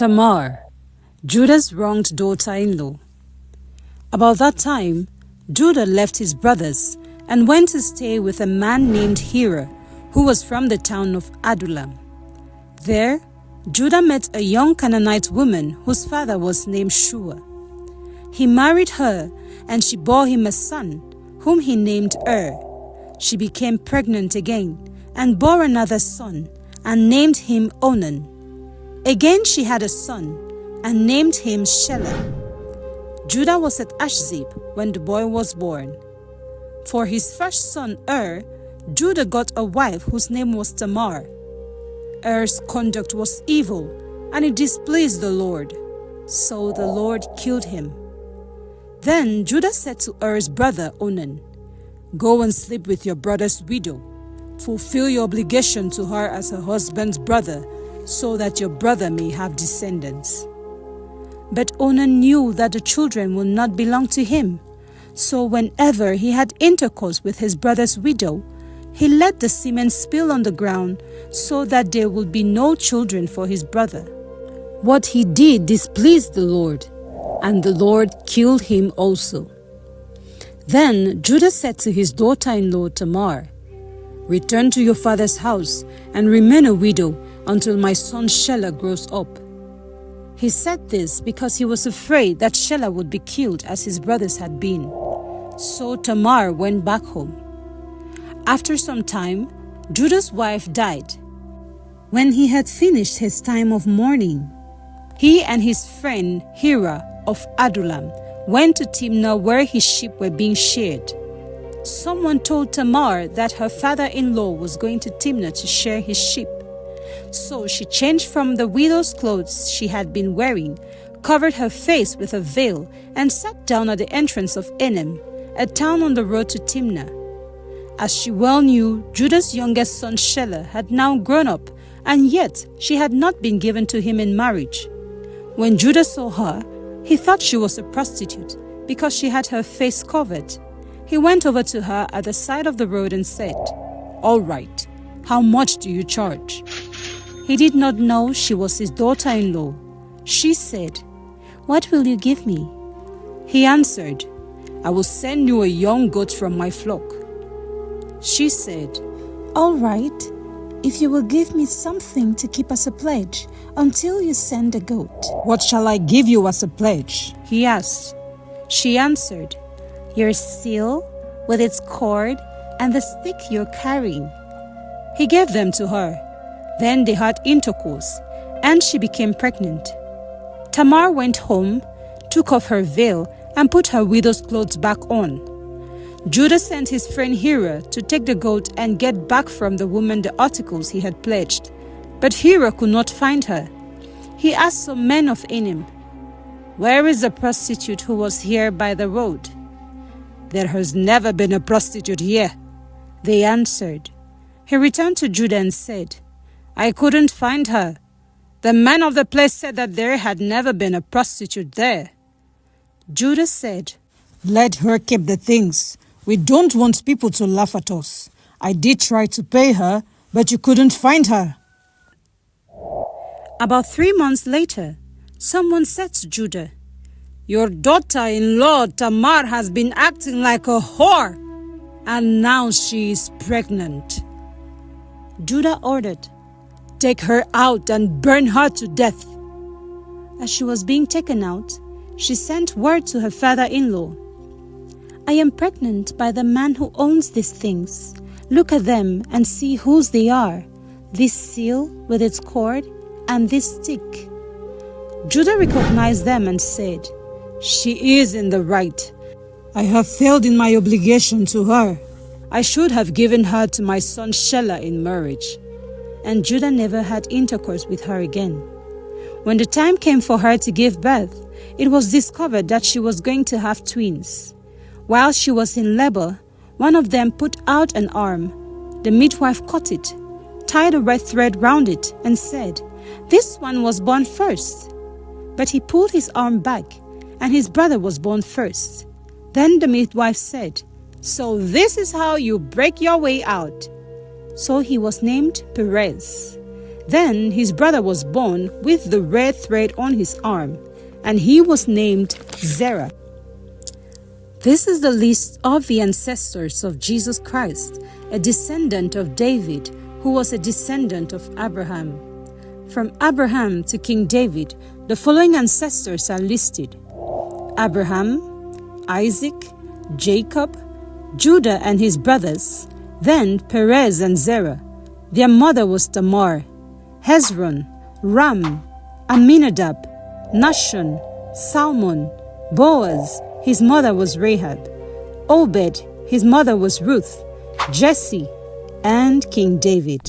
Tamar, Judah's wronged daughter-in-law. About that time, Judah left his brothers and went to stay with a man named Hira, who was from the town of Adullam. There, Judah met a young Canaanite woman whose father was named Shua. He married her, and she bore him a son, whom he named She became pregnant again, and bore another son, and named him Onan. Again she had a son, and named him Shelah. Judah was at Ashzib when the boy was born. For his first son Judah got a wife whose name was Tamar. Conduct was evil, and it displeased the Lord. So the Lord killed him. Then Judah said to brother Onan, "Go and sleep with your brother's widow. Fulfill your obligation to her as her husband's brother, so that your brother may have descendants." But Onan knew that the children would not belong to him. So whenever he had intercourse with his brother's widow, he let the semen spill on the ground, so that there would be no children for his brother. What he did displeased the Lord, and the Lord killed him also. Then Judah said to his daughter-in-law Tamar, "Return to your father's house and remain a widow until my son Shelah grows up." He said this because he was afraid that Shelah would be killed as his brothers had been. So Tamar went back home. After some time, Judah's wife died. When he had finished his time of mourning, he and his friend Hira of Adullam went to Timnah where his sheep were being sheared. Someone told Tamar that her father-in-law was going to Timnah to shear his sheep. So she changed from the widow's clothes she had been wearing, covered her face with a veil, and sat down at the entrance of Enem, a town on the road to Timnah. As she well knew, Judah's youngest son Shelah had now grown up, and yet she had not been given to him in marriage. When Judah saw her, he thought she was a prostitute because she had her face covered. He went over to her at the side of the road and said, "All right, how much do you charge?" He did not know she was his daughter-in-law. She said, "What will you give me?" He answered, "I will send you a young goat from my flock." She said, "All right, if you will give me something to keep as a pledge until you send a goat." "What shall I give you as a pledge?" he asked. She answered, "Your seal with its cord and the stick you're carrying." He gave them to her. Then they had intercourse, and she became pregnant. Tamar went home, took off her veil, and put her widow's clothes back on. Judah sent his friend Hira to take the goat and get back from the woman the articles he had pledged. But Hira could not find her. He asked some men of Enem, "Where is the prostitute who was here by the road?" "There has never been a prostitute here," they answered. He returned to Judah and said, "I couldn't find her. The men of the place said that there had never been a prostitute there." Judah said, "Let her keep the things. We don't want people to laugh at us. I did try to pay her, but you couldn't find her." About 3 months later, someone said to Judah, "Your daughter-in-law Tamar has been acting like a whore, and now she is pregnant." Judah ordered, "Take her out and burn her to death." As she was being taken out, she sent word to her father-in-law, "I am pregnant by the man who owns these things. Look at them and see whose they are, this seal with its cord and this stick." Judah recognized them and said, "She is in the right. I have failed in my obligation to her. I should have given her to my son Shelah in marriage." And Judah never had intercourse with her again. When the time came for her to give birth, it was discovered that she was going to have twins. While she was in labor, one of them put out an arm. The midwife caught it, tied a red thread round it, and said, "This one was born first." But he pulled his arm back, and his brother was born first. Then the midwife said, "So this is how you break your way out." So he was named Perez. Then his brother was born with the red thread on his arm, and he was named Zerah. This is the list of the ancestors of Jesus Christ, a descendant of David, who was a descendant of Abraham. From Abraham to King David, the following ancestors are listed: Abraham, Isaac, Jacob, Judah and his brothers, then Perez and Zerah. Their mother was Tamar, Hezron, Ram, Aminadab, Nahshon, Salmon, Boaz, his mother was Rahab, Obed, his mother was Ruth, Jesse, and King David.